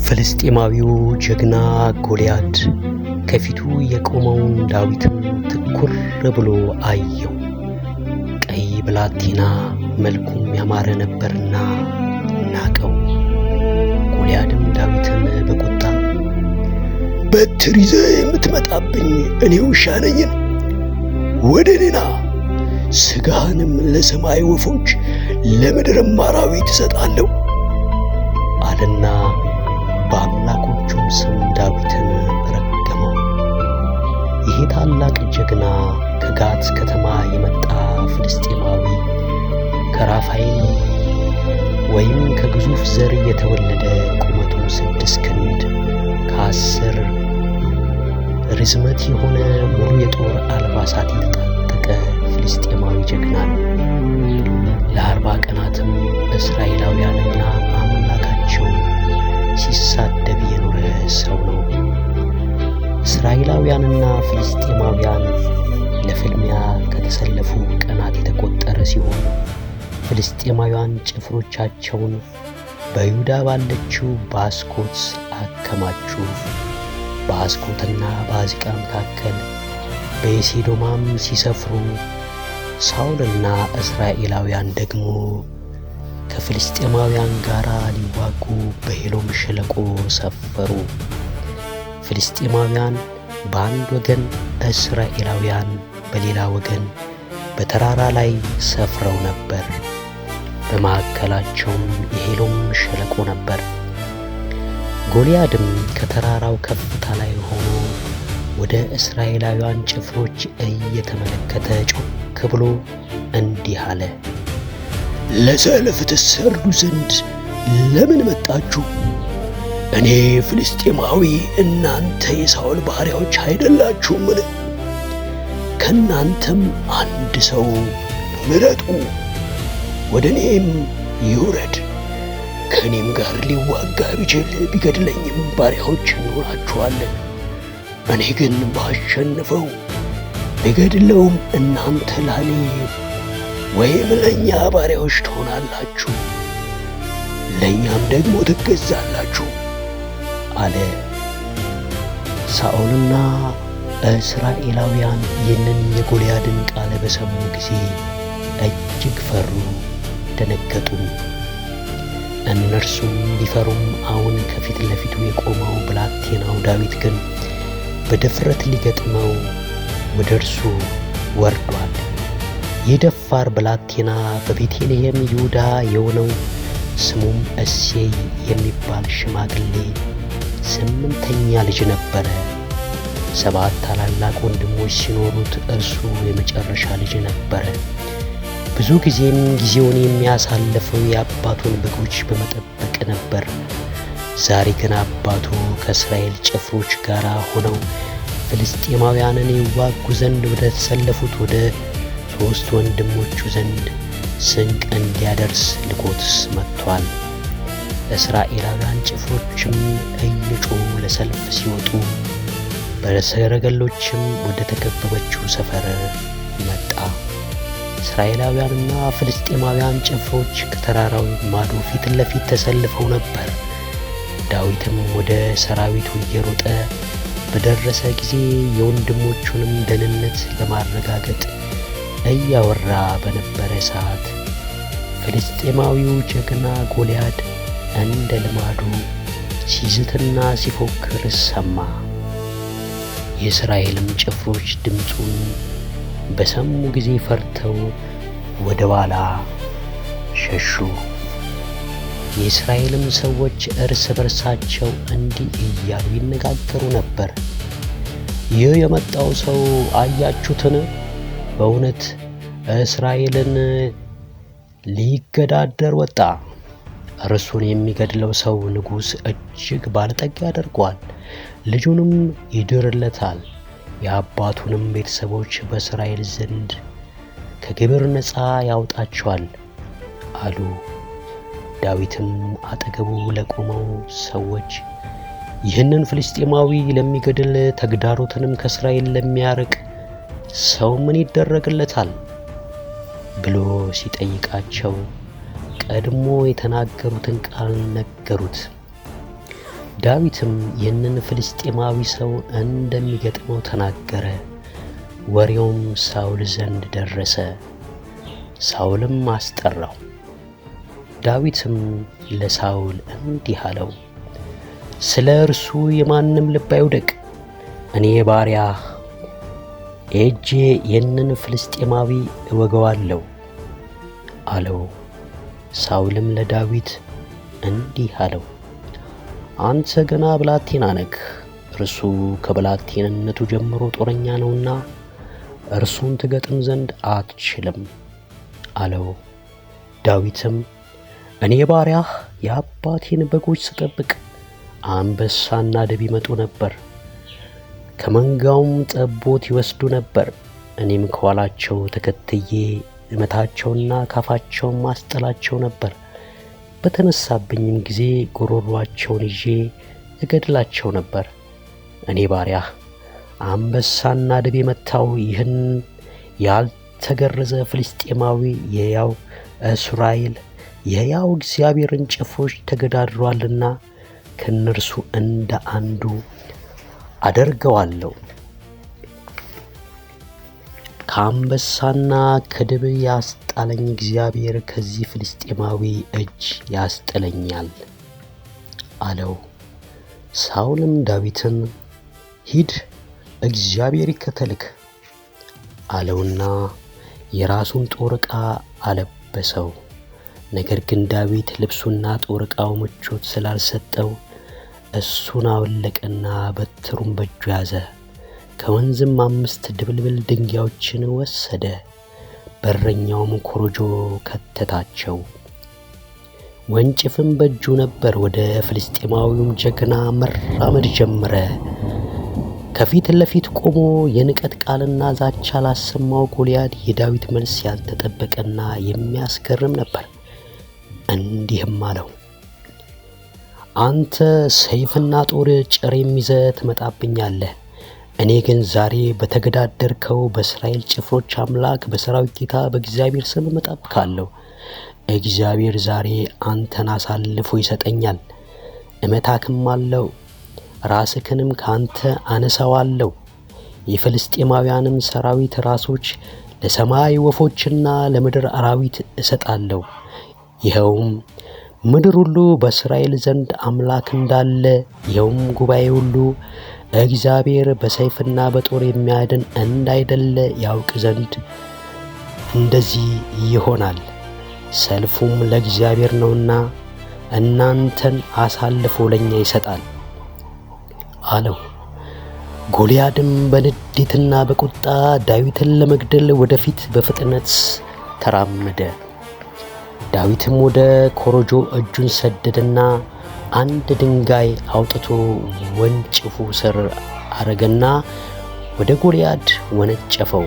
ፍልስጤማዊው ጀግና ጎልያድ ከፊቱ የቆመውን ዳዊትን ትኩር ብሎ አየው። ቀይ ብላቴና መልኩም ያማረ ነበርና ናቀው። ጎልያድም ዳዊትን በቁጣ በትር ይዘህ የምትመጣብኝ እኔ ውሻ ነኝን? ወደ እኔ ና፣ ሥጋህንም ለሰማይ ወፎች ለምድርም አራዊት እሰጣለሁ አለና በአምላኮቹም ስም ዳዊትን ረገመው። ይሄ ታላቅ ጀግና ከጋት ከተማ የመጣ ፍልስጤማዊ ከራፋይም ወይም ከግዙፍ ዘር የተወለደ ቁመቱ 6 ክንድ ከ10 ርዝመት የሆነ ሙሉ የጦር አልባሳት የተጣጠቀ ፍልስጤማዊ ጀግና ነው። ለ40 ቀናትም እስራኤላውያንና አምላካቸው ሲሳደብ የኖረ ሰው ነው። እስራኤላውያንና ፍልስጤማውያን ለፍልሚያ ከተሰለፉ ቀናት የተቆጠረ ሲሆን ፍልስጤማውያን ጭፍሮቻቸውን በይሁዳ ባለችው በአስኮት አከማቹ። በአስኮትና በአዝቃ መካከል በኤሴዶማም ሲሰፍሩ፣ ሳኦልና እስራኤላውያን ደግሞ ከፍልስጤማውያን ጋር ሊዋጉ በሄሎም ሸለቆ ሰፈሩ። ፍልስጤማውያን በአንድ ወገን፣ እስራኤላውያን በሌላ ወገን በተራራ ላይ ሰፍረው ነበር። በማዕከላቸውም የሄሎም ሸለቆ ነበር። ጎልያድም ከተራራው ከፍታ ላይ ሆኖ ወደ እስራኤላውያን ጭፍሮች እየተመለከተ ጮክ ብሎ እንዲህ አለ። ለሰልፍ ትሰግዱ ዘንድ ለምን መጣችሁ? እኔ ፍልስጤማዊ፣ እናንተ የሳኦል ባሪያዎች አይደላችሁምን? ከእናንተም አንድ ሰው ምረጡ፣ ወደ እኔም ይውረድ። ከእኔም ጋር ሊዋጋ ቢችል ቢገድለኝም ባሪያዎች እንሆናችኋለን። እኔ ግን ባሸንፈው ቢገድለውም እናንተ ላኔ ወይም ለእኛ ባሪያዎች ትሆናላችሁ፣ ለእኛም ደግሞ ትገዛላችሁ አለ። ሳኦልና እስራኤላውያን ይህንን የጎልያድን ቃል በሰሙ ጊዜ እጅግ ፈሩ፣ ደነገጡም። እነርሱም ቢፈሩም አሁን ከፊት ለፊቱ የቆመው ብላቴናው ዳዊት ግን በድፍረት ሊገጥመው ወደ እርሱ ወርዷል። ይህ ደፋር ብላቴና በቤተልሔም ይሁዳ የሆነው ስሙም እሴይ የሚባል ሽማግሌ 8ኛ ልጅ ነበረ። 7 ታላላቅ ወንድሞች ሲኖሩት እርሱ የመጨረሻ ልጅ ነበረ። ብዙ ጊዜም ጊዜውን የሚያሳልፈው የአባቱን በጎች በመጠበቅ ነበር። ዛሬ ግን አባቱ ከእስራኤል ጭፍሮች ጋር ሆነው ፍልስጤማውያንን ይዋጉ ዘንድ ወደ ተሰለፉት ወደ 3 ወንድሞቹ ዘንድ ስንቅ እንዲያደርስ ልኮትስ መጥቷል። እስራኤላውያን ጭፍሮችም እየጮሁ ለሰልፍ ሲወጡ በሰረገሎችም ወደ ተከበበችው ሰፈር መጣ። እስራኤላውያንና ፍልስጤማውያን ጭፍሮች ከተራራው ማዶ ፊት ለፊት ተሰልፈው ነበር። ዳዊትም ወደ ሰራዊቱ እየሮጠ በደረሰ ጊዜ የወንድሞቹንም ደህንነት ለማረጋገጥ እያወራ በነበረ ሰዓት ፍልስጤማዊው ጀግና ጎልያድ እንደ ልማዱ ሲዝትና ሲፎክር ሰማ። የእስራኤልም ጭፍሮች ድምፁን በሰሙ ጊዜ ፈርተው ወደ ኋላ ሸሹ። የእስራኤልም ሰዎች እርስ በርሳቸው እንዲህ እያሉ ይነጋገሩ ነበር። ይህ የመጣው ሰው አያችሁትን? በእውነት እስራኤልን ሊገዳደር ወጣ። እርሱን የሚገድለው ሰው ንጉሥ እጅግ ባለጠጋ ያደርገዋል፣ ልጁንም ይድርለታል፣ የአባቱንም ቤተሰቦች በእስራኤል ዘንድ ከግብር ነፃ ያወጣቸዋል አሉ። ዳዊትም አጠገቡ ለቆመው ሰዎች ይህንን ፍልስጤማዊ ለሚገድል ተግዳሮትንም ከእስራኤል ለሚያርቅ ሰው ምን ይደረግለታል ብሎ ሲጠይቃቸው ቀድሞ የተናገሩትን ቃል ነገሩት። ዳዊትም ይህንን ፍልስጤማዊ ሰው እንደሚገጥመው ተናገረ። ወሬውም ሳውል ዘንድ ደረሰ። ሳውልም አስጠራው። ዳዊትም ለሳውል እንዲህ አለው፣ ስለ እርሱ የማንም ልብ አይውደቅ። እኔ ባሪያህ ሄጄ ይህንን ፍልስጤማዊ እወገዋለሁ አለው። ሳውልም ለዳዊት እንዲህ አለው፣ አንተ ገና ብላቴና ነህ፣ እርሱ ከብላቴንነቱ ጀምሮ ጦረኛ ነውና እርሱን ትገጥም ዘንድ አትችልም አለው። ዳዊትም እኔ ባሪያህ የአባቴን በጎች ስጠብቅ አንበሳና ድብ ይመጡ ነበር፣ ከመንጋውም ጠቦት ይወስዱ ነበር። እኔም ከኋላቸው ተከትዬ እመታቸውና ካፋቸውም ማስጠላቸው ነበር። በተነሳብኝም ጊዜ ጎሮሯቸውን ይዤ እገድላቸው ነበር። እኔ ባሪያህ አንበሳና ድብ የመታው ይህን ያልተገረዘ ፍልስጤማዊ የሕያው እስራኤል የሕያው እግዚአብሔርን ጭፍሮች ተገዳድሯልና ከእነርሱ እንደ አንዱ አደርገዋለሁ። ከአንበሳና ከድብ ያስጣለኝ እግዚአብሔር ከዚህ ፍልስጤማዊ እጅ ያስጥለኛል አለው። ሳውልም ዳዊትን ሂድ፣ እግዚአብሔር ይከተልህ አለውና የራሱን ጦር ዕቃ አለበሰው። ነገር ግን ዳዊት ልብሱና ጦር ዕቃው ምቾት ስላልሰጠው እሱን አወለቀና በትሩን በእጁ ያዘ። ከወንዝም 5 ድብልብል ድንጋዮችን ወሰደ፣ በረኛውም ኮረጆ ከተታቸው። ወንጭፍም በእጁ ነበር። ወደ ፍልስጤማዊውም ጀግና መራመድ ጀመረ። ከፊት ለፊት ቆሞ የንቀት ቃልና ዛቻ ላሰማው ጎልያድ የዳዊት መልስ ያልተጠበቀና የሚያስገርም ነበር። እንዲህም አለው፣ አንተ ሰይፍና ጦር ጭሬም ይዘህ ትመጣብኛለህ። እኔ ግን ዛሬ በተገዳደርከው በእስራኤል ጭፍሮች አምላክ በሰራዊት ጌታ በእግዚአብሔር ስም እመጣብካለሁ። እግዚአብሔር ዛሬ አንተን አሳልፎ ይሰጠኛል፣ እመታክም አለው፣ ራስክንም ካንተ አነሳዋለሁ። የፍልስጤማውያንም ሰራዊት ራሶች ለሰማይ ወፎችና ለምድር አራዊት እሰጣለሁ። ይኸውም ምድር ሁሉ በእስራኤል ዘንድ አምላክ እንዳለ፣ ይኸውም ጉባኤ ሁሉ እግዚአብሔር በሰይፍና በጦር የሚያድን እንዳይደለ ያውቅ ዘንድ እንደዚህ ይሆናል። ሰልፉም ለእግዚአብሔር ነውና እናንተን አሳልፎ ለእኛ ይሰጣል አለው። ጎልያድም በንዴትና በቁጣ ዳዊትን ለመግደል ወደፊት በፍጥነት ተራመደ። ዳዊትም ወደ ኮረጆ እጁን ሰደደና አንድ ድንጋይ አውጥቶ ወንጭፉ ስር አረገና ወደ ጎልያድ ወነጨፈው።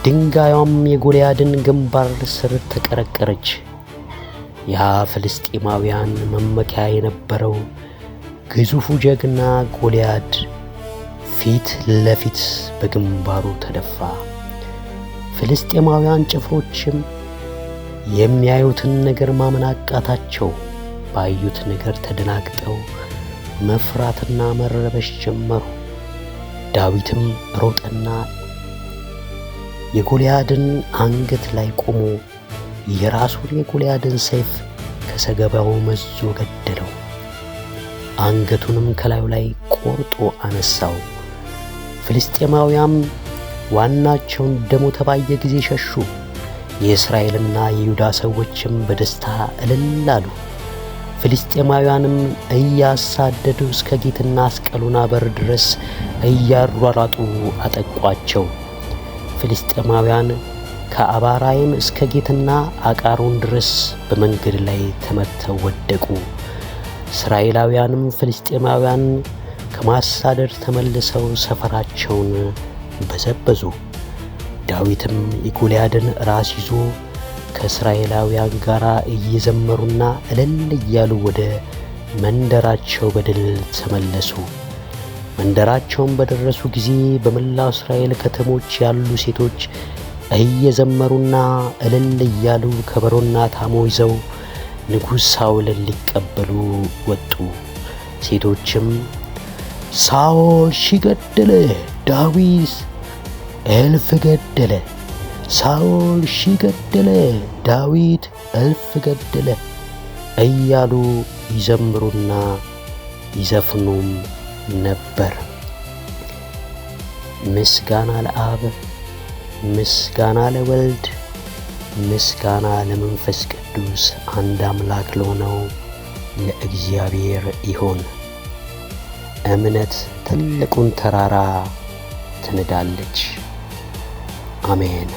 ድንጋዩም የጎልያድን ግንባር ስር ተቀረቀረች። ያ ፍልስጤማውያን መመኪያ የነበረው ግዙፉ ጀግና ጎልያድ ፊት ለፊት በግንባሩ ተደፋ። ፍልስጤማውያን ጭፍሮችም የሚያዩትን ነገር ማመን አቃታቸው። ባዩት ነገር ተደናግጠው መፍራትና መረበሽ ጀመሩ። ዳዊትም ሮጠና የጎልያድን አንገት ላይ ቆሞ የራሱን የጎልያድን ሰይፍ ከሰገባው መዞ ገደለው። አንገቱንም ከላዩ ላይ ቆርጦ አነሳው። ፍልስጤማውያም ዋናቸውን እንደሞተ ባየ ጊዜ ሸሹ። የእስራኤልና የይሁዳ ሰዎችም በደስታ እልል አሉ። ፍልስጤማውያንም እያሳደዱ እስከ ጌትና አስቀሎና በር ድረስ እያሯሯጡ አጠቋቸው። ፍልስጤማውያን ከአባራይም እስከ ጌትና አቃሮን ድረስ በመንገድ ላይ ተመተው ወደቁ። እስራኤላውያንም ፍልስጤማውያን ከማሳደድ ተመልሰው ሰፈራቸውን በዘበዙ። ዳዊትም የጎልያድን ራስ ይዞ ከእስራኤላውያን ጋር እየዘመሩና እልል እያሉ ወደ መንደራቸው በድል ተመለሱ። መንደራቸውን በደረሱ ጊዜ በመላው እስራኤል ከተሞች ያሉ ሴቶች እየዘመሩና እልል እያሉ ከበሮና ታሞ ይዘው ንጉሥ ሳውልን ሊቀበሉ ወጡ። ሴቶችም ሳኦል ሺህ ገደለ፣ ዳዊት እልፍ ገደለ፣ ሳኦል ሺህ ገደለ፣ ዳዊት እልፍ ገደለ እያሉ ይዘምሩና ይዘፍኑም ነበር። ምስጋና ለአብ፣ ምስጋና ለወልድ፣ ምስጋና ለመንፈስ ቅዱስ አንድ አምላክ ለሆነው ለእግዚአብሔር ይሁን። እምነት ትልቁን ተራራ ትንዳለች። አሜን።